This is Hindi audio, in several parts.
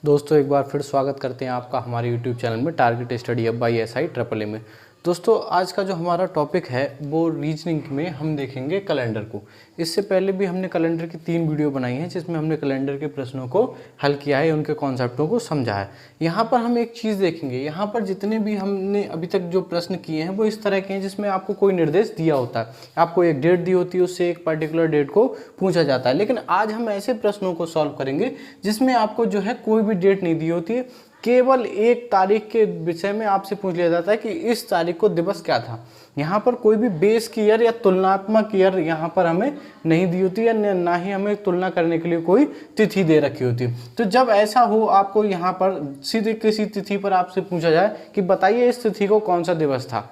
दोस्तों एक बार फिर स्वागत करते हैं आपका हमारे YouTube चैनल में टारगेट स्टडी अब बाई SI ट्रिपल में। दोस्तों आज का जो हमारा टॉपिक है वो रीजनिंग में हम देखेंगे कैलेंडर को। इससे पहले भी हमने कैलेंडर की 3 वीडियो बनाई हैं जिसमें हमने कैलेंडर के प्रश्नों को हल किया है, उनके कॉन्सेप्टों को समझा है। यहाँ पर हम एक चीज़ देखेंगे, यहाँ पर जितने भी हमने अभी तक जो प्रश्न किए हैं वो इस तरह के हैं जिसमें आपको कोई निर्देश दिया होता है, आपको एक डेट दी होती है, उससे एक पर्टिकुलर डेट को पूछा जाता है। लेकिन आज हम ऐसे प्रश्नों को सॉल्व करेंगे जिसमें आपको जो है कोई भी डेट नहीं दी होती है, केवल एक तारीख के विषय में आपसे पूछ लिया जाता है कि इस तारीख को दिवस क्या था। यहाँ पर कोई भी बेस की ईयर या तुलनात्मक ईयर यहाँ पर हमें नहीं दी होती है, ना ही हमें तुलना करने के लिए कोई तिथि दे रखी होती है। तो जब ऐसा हो, आपको यहाँ पर सीधे किसी तिथि पर आपसे पूछा जाए कि बताइए इस तिथि को कौन सा दिवस था,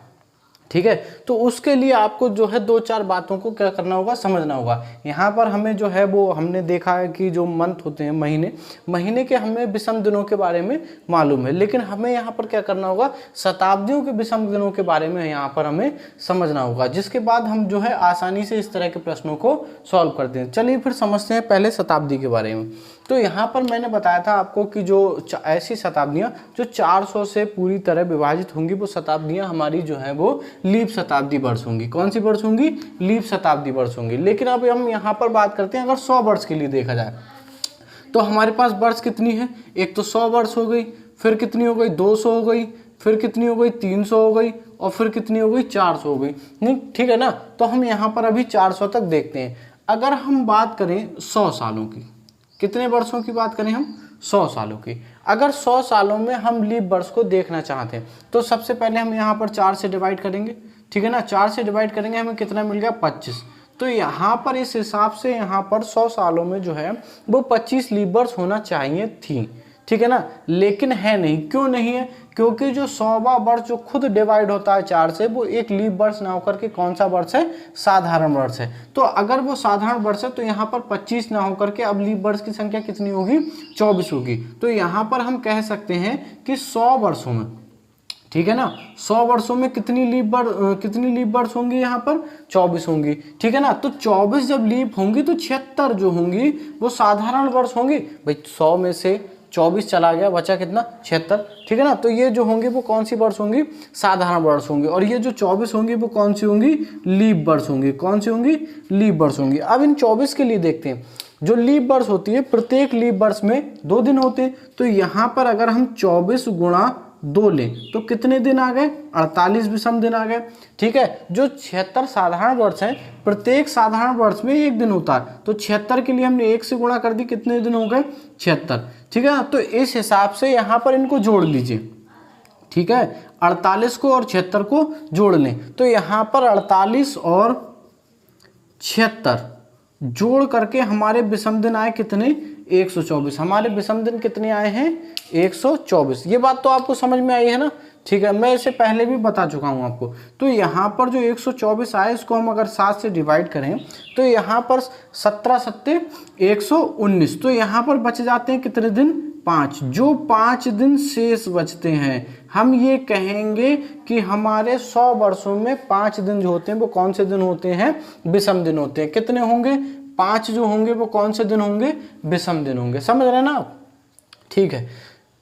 ठीक है, तो उसके लिए आपको जो है 2-4 बातों को क्या करना होगा, समझना होगा। यहाँ पर हमें जो है वो हमने देखा है कि जो मंथ होते हैं, महीने के हमें विषम दिनों के बारे में मालूम है, लेकिन हमें यहाँ पर क्या करना होगा, शताब्दियों के विषम दिनों के बारे में यहाँ पर हमें समझना होगा, जिसके बाद हम जो है आसानी से इस तरह के प्रश्नों को सॉल्व करते हैं। चलिए फिर समझते हैं पहले शताब्दी के बारे में। तो यहाँ पर मैंने बताया था आपको कि जो ऐसी शताब्दियाँ जो 400 से पूरी तरह विभाजित होंगी वो शताब्दियाँ हमारी जो है वो लीप शताब्दी वर्ष होंगी। कौन सी वर्ष होंगी? लीप शताब्दी वर्ष होंगी। लेकिन अब हम यहाँ पर बात करते हैं अगर 100 वर्ष के लिए देखा जाए तो हमारे पास वर्ष कितनी है, एक तो 100 वर्ष हो गई, फिर कितनी हो गई 200 हो गई, फिर कितनी हो गई 300 हो गई, और फिर कितनी हो गई 400 हो गई। नहीं, ठीक है ना। तो हम यहाँ पर अभी 400 तक देखते हैं। अगर हम बात करें 100 सालों की, कितने वर्षों की बात करें हम? 100 सालों की। अगर 100 सालों में हम लीप वर्ष को देखना चाहते हैं तो सबसे पहले हम यहाँ पर 4 से डिवाइड करेंगे, ठीक है ना। 4 से डिवाइड करेंगे, हमें कितना मिल गया 25। तो यहाँ पर इस हिसाब से यहाँ पर 100 सालों में जो है वो 25 लीप वर्ष होना चाहिए थी, ठीक है ना। लेकिन है नहीं। क्यों नहीं है? क्योंकि जो 100वां वर्ष जो खुद डिवाइड होता है 4 से, वो एक लीप वर्ष ना होकर के कौन सा वर्ष है? साधारण वर्ष है। तो अगर वो साधारण वर्ष है तो यहाँ पर 25 ना होकर के अब लीप वर्ष की संख्या कितनी होगी? 24 होगी। तो यहाँ पर हम कह सकते हैं कि 100 वर्षों में, ठीक है ना, 100 वर्षों में कितनी लीप वर्ष होंगी? यहाँ पर 24 होंगी, ठीक है ना। तो 24 जब लीप होंगी तो 76 जो होंगी वो साधारण वर्ष होंगी। भाई 100 में से 24 चला गया, बचा कितना? 76, ठीक है ना। तो ये जो होंगे वो कौन सी वर्ष होंगी? साधारण वर्ष होंगी। और ये जो 24 होंगी वो कौन सी होंगी? लीप वर्ष होंगी। कौन सी होंगी? लीप वर्ष होंगी। अब इन 24 के लिए देखते हैं। जो लीप वर्ष होती है, प्रत्येक लीप वर्ष में 2 दिन होते हैं। तो यहाँ पर अगर हम 24 गुणा 2 लें तो कितने दिन आ गए? 48 विषम दिन आ गए, ठीक है। जो 76 साधारण वर्ष हैं, प्रत्येक साधारण वर्ष में 1 दिन होता है। तो 76 के लिए हमने 1 से गुणा कर दी, कितने दिन हो गए? 76, ठीक है ना। तो इस हिसाब से यहाँ पर इनको जोड़ लीजिए, ठीक है। 48 को और 76 को जोड़ लें तो यहाँ पर 48 और 76 जोड़ करके हमारे विषम दिन आए कितने? 124। हमारे विषम दिन कितने आए हैं? 124। ये बात तो आपको समझ में आई है ना, ठीक है। मैं इसे पहले भी बता चुका हूं आपको। तो यहाँ पर जो 124 आए, इसको हम अगर 7 से डिवाइड करें तो यहाँ पर 17 सत्ते 119। तो यहाँ पर बच जाते हैं कितने दिन? 5। जो 5 दिन शेष बचते हैं, हम ये कहेंगे कि हमारे 100 वर्षों में 5 दिन जो होते हैं वो कौन से दिन होते हैं? विषम दिन होते हैं। कितने होंगे? 5 जो होंगे वो कौन से दिन होंगे? विषम दिन होंगे। समझ रहे हैं ना आप? ठीक है,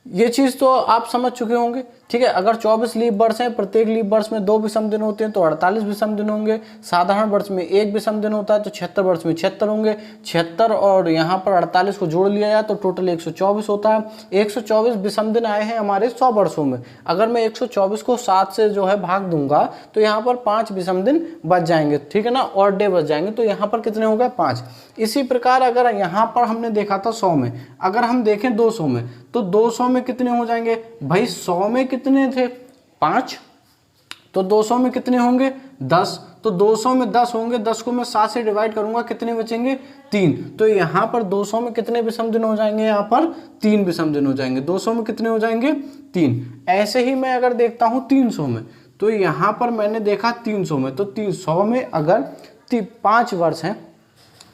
ये चीज़ तो आप समझ चुके होंगे, ठीक है। अगर 24 लीप वर्ष हैं, प्रत्येक लीप वर्ष में 2 विषम दिन होते हैं तो 48 विषम दिन होंगे। साधारण वर्ष में 1 विषम दिन होता है तो 76 वर्ष में 76 होंगे। 76 और यहाँ पर 48 को जोड़ लिया जाए तो टोटल 124 होता है। 124 विषम दिन आए हैं हमारे 100 वर्षों में। अगर मैं 124 को 7 से जो है भाग दूंगा तो यहाँ पर 5 विषम दिन बच जाएंगे, ठीक है ना, और डे बच जाएंगे। तो यहाँ पर कितने हो गए? 5। इसी प्रकार अगर यहाँ पर हमने देखा था 100 में, अगर हम देखें 200 में तो 200 में कितने हो जाएंगे? भाई 100 में कितने थे? 5। तो 200 में कितने होंगे? 10। तो 200 में 10 होंगे, 10 को मैं 7 से डिवाइड करूंगा, कितने बचेंगे? 3। तो यहाँ पर 200 में कितने विषम दिन हो जाएंगे? यहाँ पर 3 विषम दिन हो जाएंगे। 200 में कितने हो जाएंगे? 3। ऐसे ही मैं अगर देखता हूँ 300 में, तो यहाँ पर मैंने देखा 300 में, तो 300 में अगर 5 वर्ष हैं,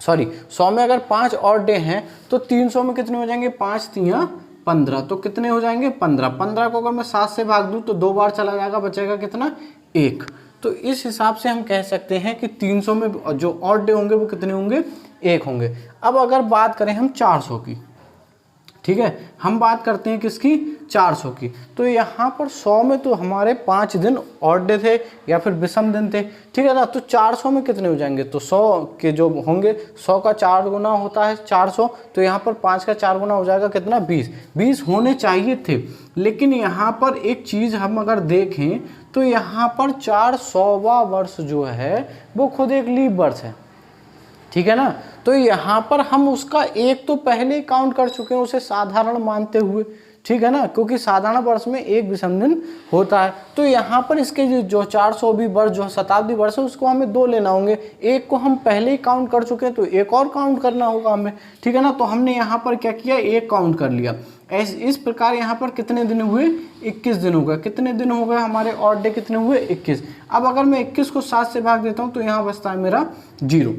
सॉरी 100 में अगर 5 और डे हैं तो 300 में कितने हो जाएंगे? 5 3 15। तो कितने हो जाएंगे? 15। 15 को अगर मैं 7 से भाग दूं तो 2 बार चला जाएगा, बचेगा कितना? 1। तो इस हिसाब से हम कह सकते हैं कि 300 में जो ऑड डे होंगे वो कितने होंगे? 1 होंगे। अब अगर बात करें हम 400 की, ठीक है। हम बात करते हैं किसकी, 400 की। तो यहाँ पर 100 में तो हमारे 5 दिन ऑड डे थे या फिर विषम दिन थे, ठीक है ना। तो 400 में कितने हो जाएंगे, तो 100 के जो होंगे, 100 का 4 गुना होता है 400, तो यहाँ पर 5 का 4 गुना हो जाएगा कितना, 20 होने चाहिए थे। लेकिन यहाँ पर एक चीज़ हम अगर देखें तो यहाँ पर 400वां वर्ष जो है वो खुद एक लीप वर्ष है, ठीक है ना। तो यहाँ पर हम उसका एक तो पहले ही काउंट कर चुके हैं उसे साधारण मानते हुए, ठीक है ना, क्योंकि साधारण वर्ष में एक विषम दिन होता है। तो यहाँ पर इसके जो 400वीं वर्ष जो शताब्दी वर्ष है उसको हमें 2 लेना होंगे, एक को हम पहले ही काउंट कर चुके हैं तो एक और काउंट करना होगा हमें, ठीक है ना। तो हमने यहाँ पर क्या किया, एक काउंट कर लिया। इस प्रकार यहाँ पर कितने दिन हुए, 21 दिन हो गए। कितने दिन हो गए हमारे ऑड डे, कितने हुए, 21। अब अगर मैं 21 को 7 से भाग देता हूँ तो यहाँ बचता है मेरा 0,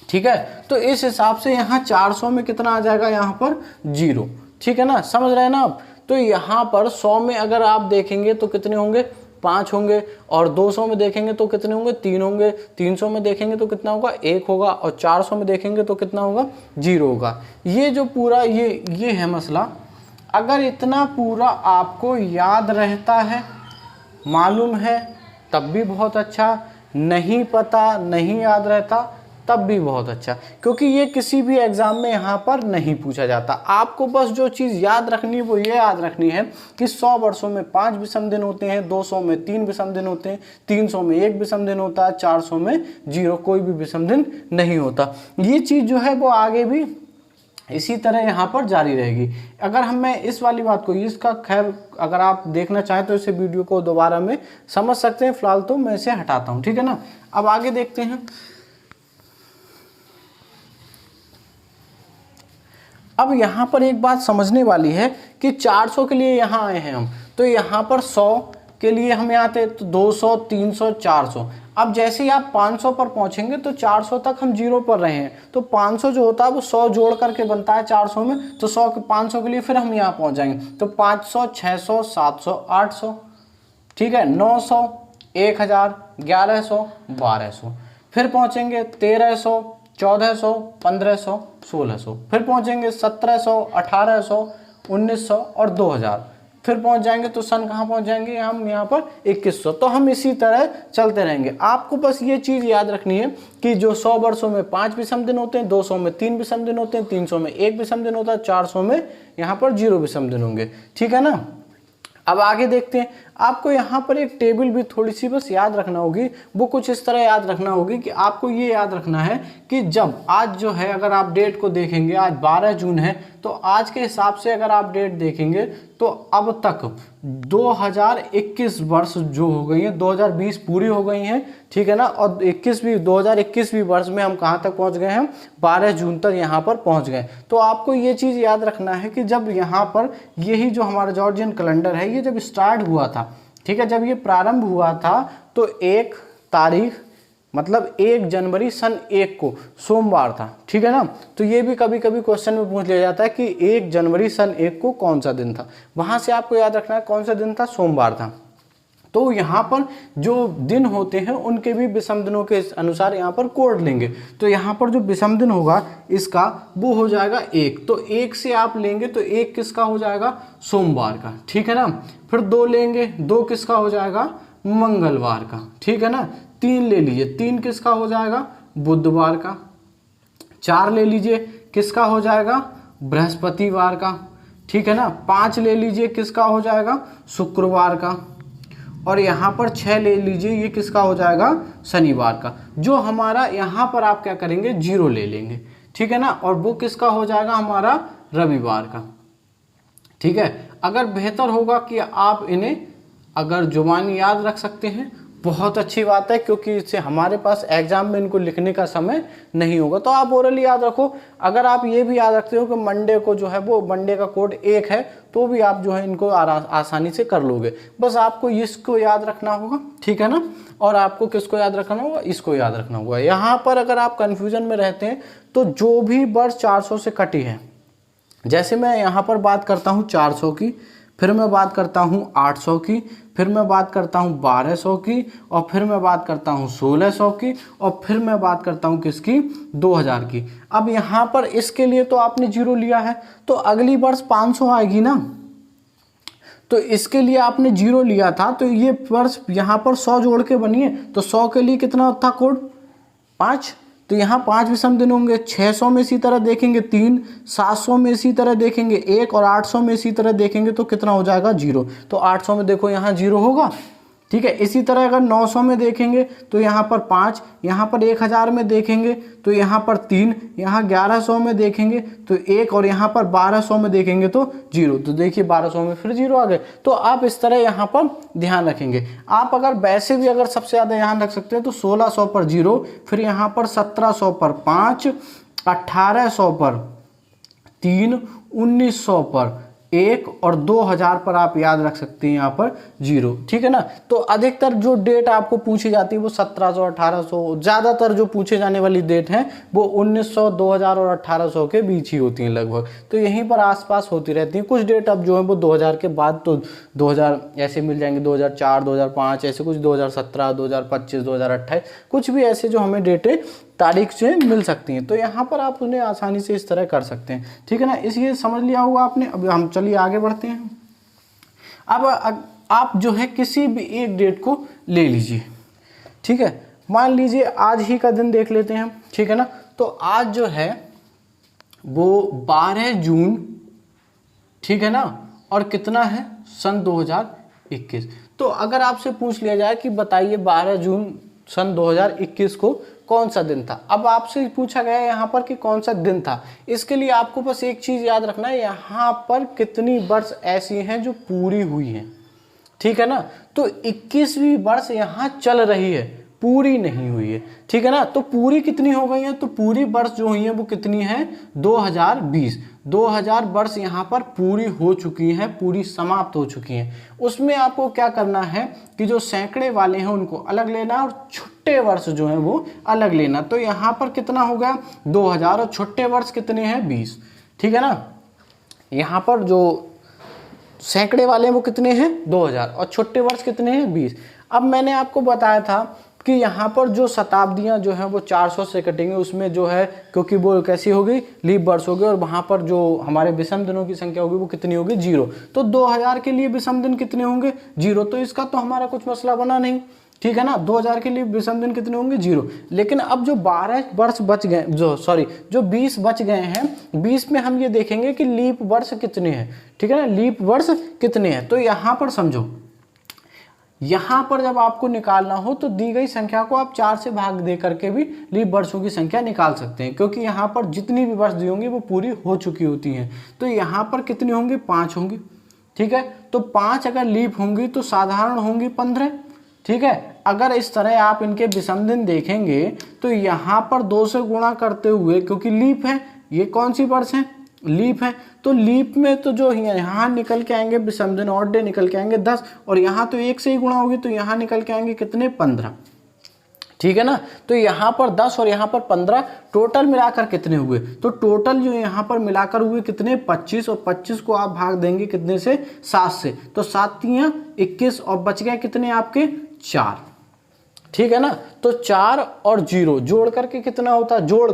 ठीक है। तो इस हिसाब से यहाँ 400 में कितना आ जाएगा, यहाँ पर 0, ठीक है ना, समझ रहे हैं ना आप। तो यहाँ पर 100 में अगर आप देखेंगे तो कितने होंगे, 5 होंगे, और 200 में देखेंगे तो कितने होंगे, 3 होंगे, 300 में देखेंगे तो कितना होगा, 1 होगा, और 400 में देखेंगे तो कितना होगा, 0 होगा। ये जो पूरा ये है मसला। अगर इतना पूरा आपको याद रहता है, मालूम है, तब भी बहुत अच्छा, नहीं पता, नहीं याद रहता, तब भी बहुत अच्छा, क्योंकि ये किसी भी एग्जाम में यहाँ पर नहीं पूछा जाता। आपको बस जो चीज़ याद रखनी है वो ये याद रखनी है कि 100 वर्षों में 5 विषम दिन होते हैं, 200 में 3 विषम दिन होते हैं, 300 में 1 विषम दिन होता है, 400 में 0, कोई भी विषम दिन नहीं होता। ये चीज़ जो है वो आगे भी इसी तरह यहाँ पर जारी रहेगी। अगर मैं इस वाली बात को, इसका खैर अगर आप देखना चाहें तो इसे वीडियो को दोबारा में समझ सकते हैं, फिलहाल तो मैं इसे हटाता हूँ, ठीक है ना। अब आगे देखते हैं। अब यहाँ पर एक बात समझने वाली है कि 400 के लिए यहाँ आए हैं हम, तो यहाँ पर 100 के लिए हम यहाँ थे, तो 200, 300, 400। अब जैसे ही आप 500 पर पहुँचेंगे तो 400 तक हम 0 पर रहे हैं, तो 500 जो होता है वो 100 जोड़ करके बनता है 400 में, तो 500 के लिए फिर हम यहाँ पहुँच जाएंगे। तो 500, 600, 700, 800, ठीक है, 900, 1000, 1100, 1200, फिर पहुँचेंगे 1300, 1400, 1500, 1600, फिर पहुंचेंगे 1700, 1800, 1900 और 2000, फिर पहुंच जाएंगे तो सन कहाँ पहुंच जाएंगे हम यहाँ पर 2100। तो हम इसी तरह चलते रहेंगे। आपको बस ये चीज़ याद रखनी है कि जो 100 वर्षों में 5 विषम दिन होते हैं, 200 में 3 विषम दिन होते हैं, 300 में 1 विषम दिन होता है, 400 में यहाँ पर 0 विषम दिन होंगे, ठीक है ना। अब आगे देखते हैं। आपको यहाँ पर एक टेबल भी थोड़ी सी बस याद रखना होगी, वो कुछ इस तरह याद रखना होगी कि आपको ये याद रखना है कि जब आज जो है, अगर आप डेट को देखेंगे, आज 12 जून है, तो आज के हिसाब से अगर आप डेट देखेंगे तो अब तक 2021 वर्ष जो हो गई हैं, 2020 पूरी हो गई हैं, ठीक है ना, और 2021वीं वर्ष में हम कहाँ तक पहुँच गए हैं, 12 जून तक यहाँ पर पहुँच गए। तो आपको ये चीज़ याद रखना है कि जब यहाँ पर यही जो हमारा जॉर्जियन कैलेंडर है, ये जब स्टार्ट हुआ था, ठीक है, जब ये प्रारंभ हुआ था तो 1 तारीख मतलब 1 जनवरी सन 1 को सोमवार था, ठीक है ना। तो ये भी कभी कभी क्वेश्चन में पूछ लिया जाता है कि 1 जनवरी सन 1 को कौन सा दिन था, वहाँ से आपको याद रखना है कौन सा दिन था, सोमवार था। तो यहाँ पर जो दिन होते हैं उनके भी विषम दिनों के अनुसार यहाँ पर कोड लेंगे। तो यहाँ पर जो विषम दिन होगा इसका वो हो जाएगा 1, तो 1 से आप लेंगे तो 1 किसका हो जाएगा, सोमवार का, ठीक है ना। फिर 2 लेंगे, 2 किसका हो जाएगा, मंगलवार का, ठीक है ना। 3 ले लीजिए, 3 किसका हो जाएगा, बुधवार का। 4 ले लीजिए, किसका हो जाएगा, बृहस्पतिवार का, ठीक है ना। 5 ले लीजिए, किसका हो जाएगा, शुक्रवार का। और यहाँ पर 6 ले लीजिए, ये किसका हो जाएगा, शनिवार का। जो हमारा यहाँ पर आप क्या करेंगे, 0 ले लेंगे, ठीक है ना, और वो किसका हो जाएगा, हमारा रविवार का, ठीक है। अगर बेहतर होगा कि आप इन्हें अगर जुबानी याद रख सकते हैं, बहुत अच्छी बात है, क्योंकि इससे हमारे पास एग्जाम में इनको लिखने का समय नहीं होगा। तो आप ओरली याद रखो। अगर आप ये भी याद रखते हो कि मंडे को जो है वो मंडे का कोड 1 है, तो भी आप जो है इनको आसानी से कर लोगे। बस आपको इसको याद रखना होगा, ठीक है ना, और आपको किसको याद रखना होगा, इसको याद रखना होगा। यहाँ पर अगर आप कन्फ्यूजन में रहते हैं तो जो भी वर्ष 400 से कटी है, जैसे मैं यहाँ पर बात करता हूँ 400 की, फिर मैं बात करता हूँ 800 की, फिर मैं बात करता हूँ 1200 की, और फिर मैं बात करता हूँ 1600 की, और फिर मैं बात करता हूँ किसकी, 2000 की। अब यहाँ पर इसके लिए तो आपने 0 लिया है, तो अगली वर्ष 500 आएगी ना, तो इसके लिए आपने 0 लिया था, तो ये वर्ष यहाँ पर 100 जोड़ के बनिए, तो 100 के लिए कितना था कोड, 5, तो यहाँ 5 विषम दिन होंगे। 600 में इसी तरह देखेंगे 3, 700 में इसी तरह देखेंगे 1, और 800 में इसी तरह देखेंगे तो कितना हो जाएगा, 0। तो 800 में देखो यहाँ 0 होगा, ठीक है। इसी तरह अगर 900 में देखेंगे तो यहाँ पर 5, यहाँ पर 1000 में देखेंगे तो यहाँ पर 3, यहाँ 1100 में देखेंगे तो 1, और यहाँ पर 1200 में देखेंगे तो 0। तो देखिए 1200 में फिर 0 आ गए। तो आप इस तरह यहाँ पर ध्यान रखेंगे। आप अगर वैसे भी अगर सबसे ज़्यादा ध्यान रख सकते हैं तो 1600 पर 0, फिर यहाँ पर 1700 पर 5, 1800 पर 3, 1900 पर 1, और 2000 पर आप याद रख सकते हैं यहाँ पर 0, ठीक है ना। तो अधिकतर जो डेट आपको पूछी जाती है वो 1700, 1800, ज़्यादातर जो पूछे जाने वाली डेट हैं वो 1900, 2000 और 1800 के बीच ही होती हैं लगभग। तो यहीं पर आसपास होती रहती हैं। कुछ डेट अब जो है वो 2000 के बाद तो 2000 ऐसे मिल जाएंगे, 2004, 2005 ऐसे कुछ, 2017, 2025, 2028 कुछ भी ऐसे जो हमें डेटें तारीख से मिल सकती हैं। तो यहाँ पर आप उन्हें आसानी से इस तरह कर सकते हैं, ठीक है ना। इसलिए समझ लिया होगा आपने। अब हम चलिए आगे बढ़ते हैं। अब आप जो है किसी भी एक डेट को ले लीजिए, ठीक है। मान लीजिए आज ही का दिन देख लेते हैं हम, ठीक है ना। तो आज जो है वो 12 जून, ठीक है ना, और कितना है, सन 2021। तो अगर आपसे पूछ लिया जाए कि बताइए 12 जून सन 2021 को कौन सा दिन था, अब आपसे पूछा गया है यहाँ पर कि कौन सा दिन था। इसके लिए आपको बस एक चीज़ याद रखना है, यहाँ पर कितनी वर्ष ऐसी हैं जो पूरी हुई हैं, ठीक है ना। तो 21वीं वर्ष यहाँ चल रही है, पूरी नहीं हुई है, ठीक है ना। तो पूरी कितनी हो गई है, तो पूरी वर्ष जो हुई है वो कितनी है, 2020। 2000 वर्ष यहाँ पर पूरी हो चुकी हैं, पूरी समाप्त हो चुकी हैं। उसमें आपको क्या करना है कि जो सैकड़े वाले हैं उनको अलग लेना और छुट्टे वर्ष जो हैं वो अलग लेना। तो यहाँ पर कितना हो गया, 2000, और छुट्टे वर्ष कितने हैं, 20, ठीक है ना। यहाँ पर जो सैकड़े वाले हैं वो कितने हैं, 2000, और छुट्टे वर्ष कितने हैं, 20। अब मैंने आपको बताया था कि यहाँ पर जो शताब्दियाँ जो हैं वो 400 से कटेंगे, उसमें जो है क्योंकि वो कैसी होगी, लीप वर्ष होगी, और वहाँ पर जो हमारे विषम दिनों की संख्या होगी वो कितनी होगी, 0। तो 2000 के लिए विषम दिन कितने होंगे, 0। तो इसका तो हमारा कुछ मसला बना नहीं, ठीक है ना। 2000 के लिए विषम दिन कितने होंगे, 0। लेकिन अब जो 12 वर्ष बच गए, जो 20 बच गए हैं, 20 में हम ये देखेंगे कि लीप वर्ष कितने हैं, ठीक है ना, लीप वर्ष कितने हैं। तो यहाँ पर समझो, यहाँ पर जब आपको निकालना हो तो दी गई संख्या को आप 4 से भाग दे करके भी लीप वर्षों की संख्या निकाल सकते हैं, क्योंकि यहाँ पर जितनी भी वर्ष दी होंगी वो पूरी हो चुकी होती हैं। तो यहाँ पर कितनी होंगी, 5 होंगी, ठीक है। तो 5 अगर लीप होंगी तो साधारण होंगी 15, ठीक है। अगर इस तरह आप इनके विषम दिन देखेंगे तो यहाँ पर 2 से गुणा करते हुए, क्योंकि लीप है, ये कौन सी वर्ष है, लीप है, तो लीप में तो जो यहाँ निकल के आएंगे विषम दिन, ऑड डे निकल के आएंगे 10, और यहाँ तो 1 से ही गुणा होगी तो यहाँ निकल के आएंगे कितने, 15, ठीक है ना। तो यहाँ पर 10 और यहाँ पर 15, टोटल मिलाकर कितने हुए, तो टोटल जो यहाँ पर मिलाकर हुए कितने, 25, और 25 को आप भाग देंगे कितने से, 7 से, तो 7 तियां 21, और बच गए कितने आपके, 4, ठीक है ना। तो 4 और 0 जोड़ करके कितना होता है, जोड़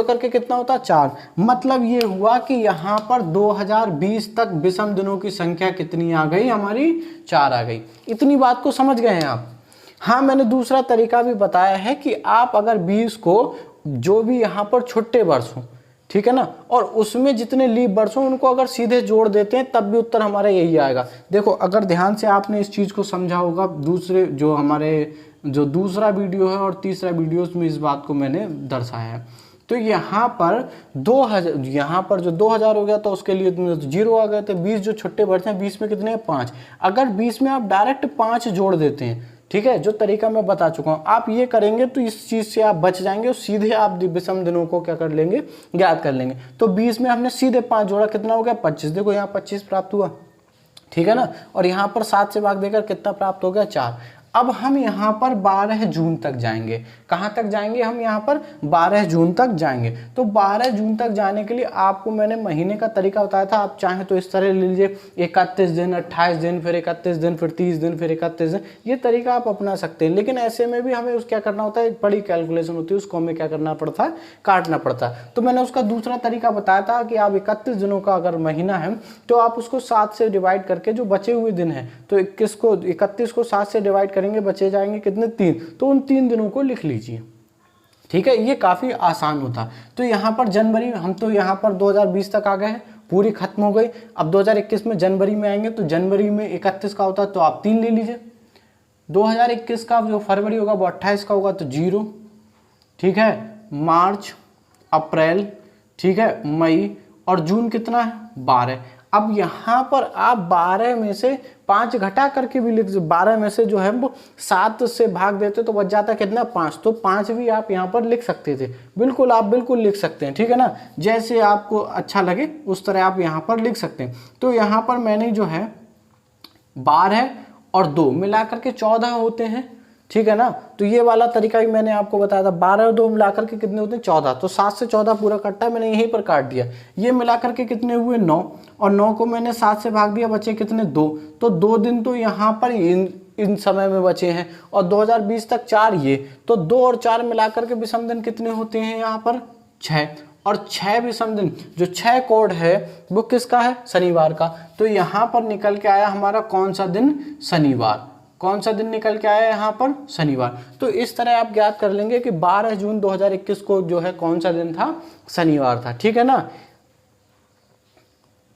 करके कितना होता है, 4। मतलब ये हुआ कि यहाँ पर 2020 तक विषम दिनों की संख्या कितनी आ गई हमारी, 4 आ गई। इतनी बात को समझ गए हैं आप। हाँ, मैंने दूसरा तरीका भी बताया है कि आप अगर 20 को जो भी यहाँ पर छुट्टे वर्ष हों, ठीक है ना, और उसमें जितने लीप वर्ष हों उनको अगर सीधे जोड़ देते हैं तब भी उत्तर हमारा यही आएगा। देखो, अगर ध्यान से आपने इस चीज़ को समझा होगा, दूसरे जो हमारे जो दूसरा वीडियो है और तीसरा वीडियो उसमें इस बात को मैंने दर्शाया है। तो यहाँ पर 2000, यहाँ पर जो 2000 हो गया तो उसके लिए 0 आ गए थे। 20 जो छुट्टे वर्ष हैं, 20 में कितने हैं, 5। अगर 20 में आप डायरेक्ट 5 जोड़ देते हैं, ठीक है, जो तरीका मैं बता चुका हूँ, आप ये करेंगे तो इस चीज़ से आप बच जाएंगे और सीधे आप विषम दिनों को क्या कर लेंगे, ज्ञात कर लेंगे। तो 20 में हमने सीधे 5 जोड़ा, कितना हो गया, 25। देखो यहाँ 25 प्राप्त हुआ, ठीक है ना, और यहाँ पर 7 से भाग देकर कितना प्राप्त हो गया, 4। अब हम यहाँ पर 12 जून तक जाएंगे। कहाँ तक जाएंगे हम यहाँ पर? 12 जून तक जाएंगे। तो 12 जून तक जाने के लिए आपको मैंने महीने का तरीका बताया था। आप चाहें तो इस तरह ले लीजिए, 31 दिन, 28 दिन, फिर 31 दिन, फिर 30 दिन, फिर 31 दिन, ये तरीका आप अपना सकते हैं। लेकिन ऐसे में भी हमें उस क्या करना होता है, बड़ी कैलकुलेशन होती है, उसको हमें क्या करना पड़ता है, काटना पड़ता है। तो मैंने उसका दूसरा तरीका बताया था कि आप 31 दिनों का अगर महीना है तो आप उसको 7 से डिवाइड करके जो बचे हुए दिन हैं, तो 31 को 7 से डिवाइड करेंगे, बचे जाएंगे कितने? 3। तो उन 3 दिनों को लिख लीजिए। ठीक है, ये काफ़ी आसान होता। तो यहाँ पर जनवरी, हम तो यहाँ पर 2020 तक आ गए हैं, पूरी खत्म हो गई। अब 2021 में जनवरी में आएंगे, तो जनवरी में 31 का होता है तो आप 3 ले लीजिए। 2021 का जो फरवरी होगा वो 28 का होगा तो 0। ठीक है, मार्च, अप्रैल, ठीक है, मई, और जून कितना है? 12। अब यहाँ पर आप 12 में से 5 घटा करके भी लिख, 12 में से जो है वो 7 से भाग देते तो बच जाता कितना? 5। तो 5 भी आप यहाँ पर लिख सकते थे। बिल्कुल, आप बिल्कुल लिख सकते हैं। ठीक है ना, जैसे आपको अच्छा लगे उस तरह आप यहाँ पर लिख सकते हैं। तो यहाँ पर मैंने जो है 12 और 2 मिला करके 14 होते हैं। ठीक है ना, तो ये वाला तरीका भी मैंने आपको बताया था। 12 और 2 मिलाकर के कितने होते हैं? 14। तो 7 से 14 पूरा कट्टा मैंने यहीं पर काट दिया। ये मिलाकर के कितने हुए? 9। और 9 को मैंने 7 से भाग दिया, बचे कितने? 2। तो 2 दिन तो यहाँ पर इन समय में बचे हैं, और 2020 तक 4 ये, तो 2 और 4 मिलाकर के विषम दिन कितने होते हैं यहाँ पर? 6। और 6 विषम दिन, जो 6 कोड है वो किसका है? शनिवार का। तो यहाँ पर निकल के आया हमारा कौन सा दिन? शनिवार। कौन सा दिन निकल के आया यहाँ पर? शनिवार। तो इस तरह आप ज्ञात कर लेंगे कि 12 जून 2021 को जो है कौन सा दिन था? शनिवार था। ठीक है ना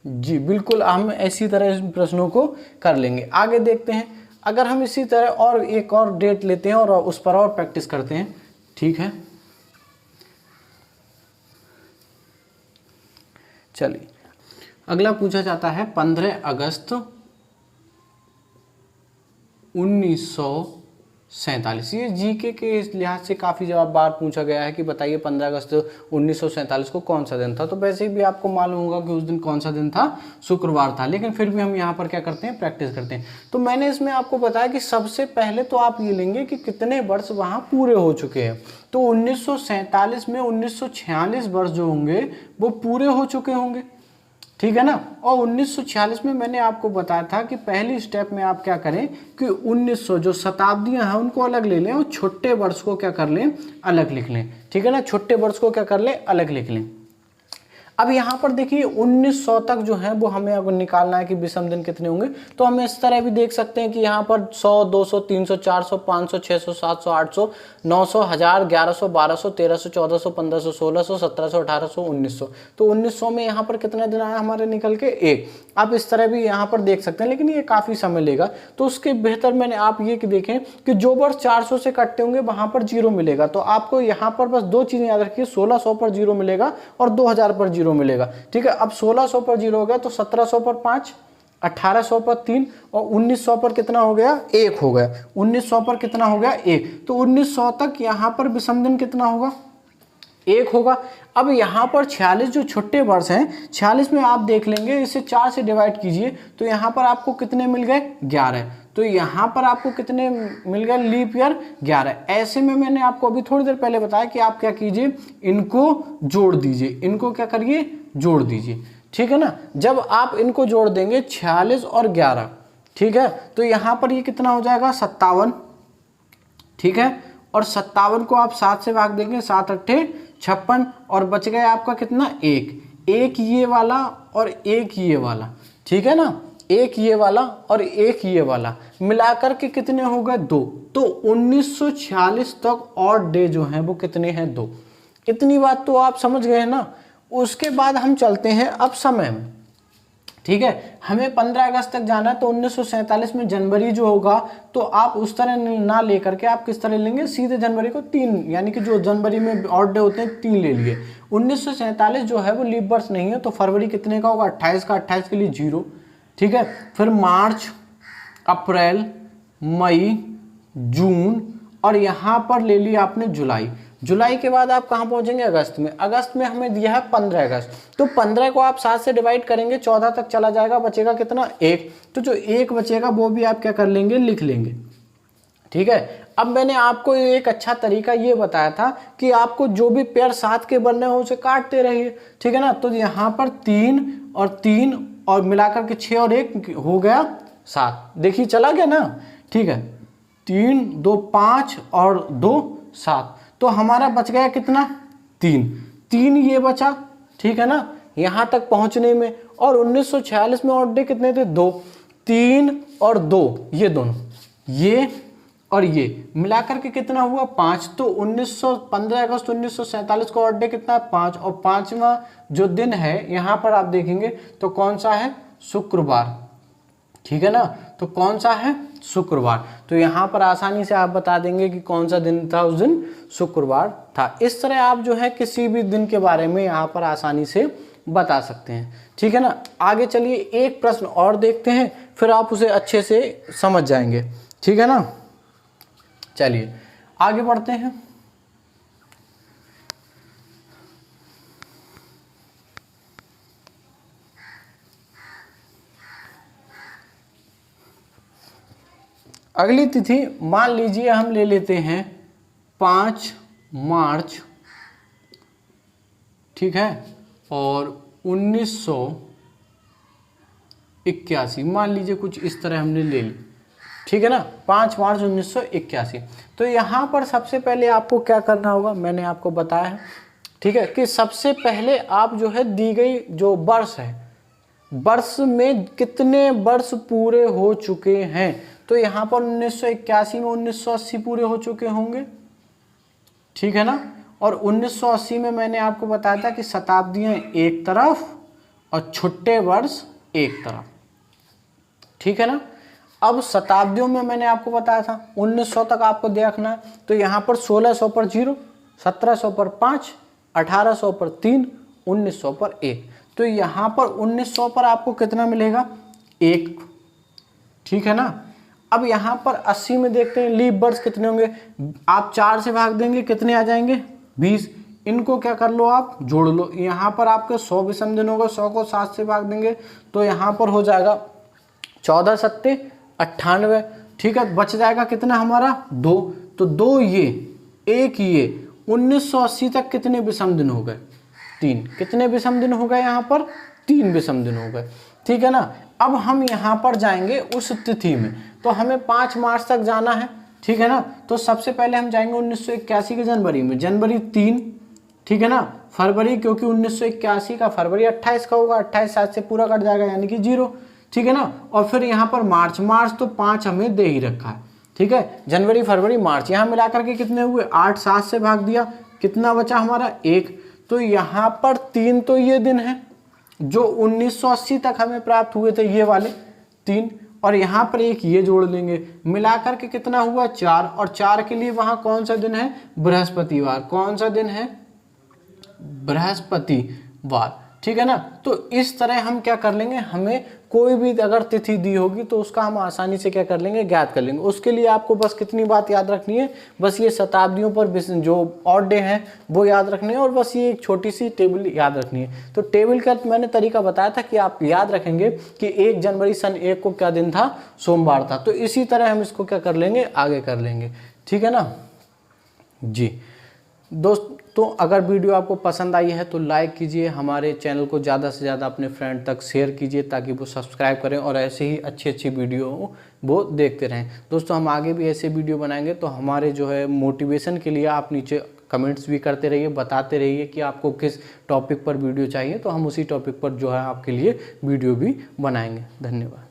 जी, बिल्कुल हम इसी तरह इस प्रश्नों को कर लेंगे। आगे देखते हैं, अगर हम इसी तरह और एक और डेट लेते हैं और उस पर और प्रैक्टिस करते हैं। ठीक है, चलिए अगला पूछा जाता है 15 अगस्त 1947। ये जीके के लिहाज से काफ़ी बार पूछा गया है कि बताइए 15 अगस्त 1947 को कौन सा दिन था। तो वैसे भी आपको मालूम होगा कि उस दिन कौन सा दिन था? शुक्रवार था। लेकिन फिर भी हम यहाँ पर क्या करते हैं? प्रैक्टिस करते हैं। तो मैंने इसमें आपको बताया कि सबसे पहले तो आप ये लेंगे कि कितने वर्ष वहाँ पूरे हो चुके हैं। तो 1947 में 1946 वर्ष जो होंगे वो पूरे हो चुके होंगे। ठीक है ना, और 1946 में मैंने आपको बताया था कि पहली स्टेप में आप क्या करें कि 1900 जो शताब्दियां हैं उनको अलग ले लें और छोटे वर्ष को क्या कर लें? अलग लिख लें। ठीक है ना, छोटे वर्ष को क्या कर लें? अलग लिख लें। अब यहाँ पर देखिए 1900 तक जो है वो हमें अगर निकालना है कि विषम दिन कितने होंगे, तो हम इस तरह भी देख सकते हैं कि यहाँ पर 100, 200, 300, 400, 500, 600, 700, 800, 900, 1000, 1100, 1200, 1300, 1400, 1500, 1600, 1700, 1800, 1900। तो 1900 में यहाँ पर कितने दिन आया हमारे निकल के? 1। आप इस तरह भी यहाँ पर देख सकते हैं, लेकिन ये काफ़ी समय लेगा। तो उसके बेहतर मैंने आप ये कि देखें कि जो वर्ष 400 से कटते होंगे वहाँ पर 0 मिलेगा। तो आपको यहाँ पर बस 2 चीज़ें याद रखिए, 1600 पर 0 मिलेगा और 2000 पर 0 मिलेगा। ठीक है, अब 1600 पर 0 हो गया तो 1700 पर 5, 1800 पर 3 और 1900 पर कितना हो गया? 1 हो गया। 1900 पर कितना हो गया? 1। तो 1900 तक यहाँ पर विषम दिन कितना होगा? 1 होगा। अब यहाँ पर 46 जो छोटे वर्ष हैं, 46 में आप देख लेंगे, इसे 4 से डिवाइड कीजिए तो यहाँ पर आपको कितने मिल गए? 11। तो यहाँ पर आपको कितने मिल गए? Leap year 11। ऐसे में मैंने आपको अभी थोड़ी देर पहले बताया कि आप क्या कीजिए? इनको जोड़ दीजिए। इनको क्या करिए? जोड़ दीजिए। ठीक है ना, जब आप इनको जोड़ देंगे 46 और 11, ठीक है, तो यहाँ पर ये कितना हो जाएगा? 57। ठीक है, और 57 को आप 7 से भाग देंगे, 7 अट्ठे 56, और बच गए आपका कितना? 1 ये वाला और 1 ये वाला। ठीक है ना, 1 ये वाला और 1 ये वाला मिलाकर के कितने हो गए? 2। तो 1946 तक और डे जो हैं वो कितने हैं? 2। इतनी बात तो आप समझ गए ना। उसके बाद हम चलते हैं अब समय में। ठीक है, हमें 15 अगस्त तक जाना है, तो 1947 में जनवरी जो होगा तो आप उस तरह ना लेकर के आप किस तरह लेंगे? सीधे जनवरी को 3, यानी कि जो जनवरी में ऑड डे होते हैं 3 ले लिए। 1947 जो है वो लीप वर्ष नहीं है, तो फरवरी कितने का होगा? 28 का। 28 के लिए 0। ठीक है, फिर मार्च, अप्रैल, मई, जून, और यहाँ पर ले लिया आपने जुलाई। जुलाई के बाद आप कहाँ पहुँचेंगे? अगस्त में। अगस्त में हमें दिया है 15 अगस्त, तो 15 को आप 7 से डिवाइड करेंगे, 14 तक चला जाएगा, बचेगा कितना? 1। तो जो 1 बचेगा वो भी आप क्या कर लेंगे? लिख लेंगे। ठीक है। अब मैंने आपको एक अच्छा तरीका ये बताया था कि आपको जो भी पेयर 7 के बनने हो उसे काटते रहिए, ठीक है ना। तो यहाँ पर 3 और 3 और मिलाकर के 6 और 1 हो गया 7, देखिए चला गया ना, ठीक है। 3 2 5 और 2 7, तो हमारा बच गया कितना, 3 ये बचा, ठीक है ना, यहाँ तक पहुँचने में। और 1946 में ऑड डे कितने थे, 2, 3 और 2 ये दोनों, ये और ये मिलाकर के कितना हुआ, 5। तो 15 अगस्त 1947 को ऑड डे कितना है, 5। और 5वां जो दिन है यहाँ पर आप देखेंगे तो कौन सा है, शुक्रवार, ठीक है ना। तो कौन सा है, शुक्रवार। तो यहाँ पर आसानी से आप बता देंगे कि कौन सा दिन था, उस दिन शुक्रवार था। इस तरह आप जो है किसी भी दिन के बारे में यहाँ पर आसानी से बता सकते हैं, ठीक है ना। आगे चलिए एक प्रश्न और देखते हैं, फिर आप उसे अच्छे से समझ जाएंगे, ठीक है ना। चलिए आगे बढ़ते हैं। अगली तिथि मान लीजिए हम ले लेते हैं 5 मार्च, ठीक है, और 1981 मान लीजिए, कुछ इस तरह हमने ले ली, ठीक है ना, 5 मार्च 1981। तो यहाँ पर सबसे पहले आपको क्या करना होगा, मैंने आपको बताया है, ठीक है, कि सबसे पहले आप जो है दी गई जो वर्ष है, वर्ष में कितने वर्ष पूरे हो चुके हैं। तो यहाँ पर 1981 में 1980 पूरे हो चुके होंगे, ठीक है ना। और 1980 में मैंने आपको बताया था कि शताब्दियाँ एक तरफ और छुट्टे वर्ष एक तरफ, ठीक है ना। अब शताब्दियों में मैंने आपको बताया था 1900 तक आपको देखना है। तो यहाँ पर 1600 पर 0, 1700 पर 5, 1800 पर 3, 1900 पर 1। तो यहाँ पर 1900 पर आपको कितना मिलेगा, 1, ठीक है ना। अब यहाँ पर 80 में देखते हैं लीप वर्ष कितने होंगे, आप 4 से भाग देंगे, कितने आ जाएंगे, 20। इनको क्या कर लो, आप जोड़ लो। यहाँ पर आपके 100 विषम दिन होगा, 100 को 7 से भाग देंगे तो यहाँ पर हो जाएगा 14 सत्ते 98, ठीक है। बच जाएगा कितना हमारा, 2। तो 2 ये 1 ये 1980 तक कितने विषम दिन हो गए, 3। कितने विषम दिन हो गए, यहाँ पर 3 विषम दिन हो गए, ठीक है ना। अब हम यहाँ पर जाएंगे उस तिथि में, तो हमें 5 मार्च तक जाना है, ठीक है ना। तो सबसे पहले हम जाएंगे 1981 के जनवरी में, जनवरी 3, ठीक है ना। फरवरी, क्योंकि 1981 का फरवरी 28 का होगा, 28 7 से पूरा कट जाएगा यानी कि 0, ठीक है ना। और फिर यहाँ पर मार्च, मार्च तो 5 हमें दे ही रखा है, ठीक है। जनवरी फरवरी मार्च यहाँ मिलाकर के कितने हुए, 8, 7 से भाग दिया, कितना बचा हमारा, 1। तो यहाँ पर 3 तो ये दिन है जो 1980 तक हमें प्राप्त हुए थे, ये वाले 3, और यहाँ पर 1 ये जोड़ लेंगे, मिलाकर के कितना हुआ, 4। और 4 के लिए वहाँ कौन सा दिन है, बृहस्पतिवार। कौन सा दिन है, बृहस्पतिवार, ठीक है ना। तो इस तरह हम क्या कर लेंगे, हमें कोई भी अगर तिथि दी होगी तो उसका हम आसानी से क्या कर लेंगे, ज्ञात कर लेंगे। उसके लिए आपको बस कितनी बात याद रखनी है, बस ये शताब्दियों पर जो ऑड डे हैं वो याद रखने हैं, और बस ये एक छोटी सी टेबल याद रखनी है। तो टेबल का मैंने तरीका बताया था कि आप याद रखेंगे कि 1 जनवरी सन 1 को क्या दिन था, सोमवार था। तो इसी तरह हम इसको क्या कर लेंगे, आगे कर लेंगे, ठीक है ना जी। दोस्तों अगर वीडियो आपको पसंद आई है तो लाइक कीजिए, हमारे चैनल को ज़्यादा से ज़्यादा अपने फ्रेंड तक शेयर कीजिए ताकि वो सब्सक्राइब करें और ऐसे ही अच्छी वीडियो वो देखते रहें। दोस्तों हम आगे भी ऐसे वीडियो बनाएंगे, तो हमारे जो है मोटिवेशन के लिए आप नीचे कमेंट्स भी करते रहिए, बताते रहिए कि आपको किस टॉपिक पर वीडियो चाहिए, तो हम उसी टॉपिक पर जो है आपके लिए वीडियो भी बनाएंगे। धन्यवाद।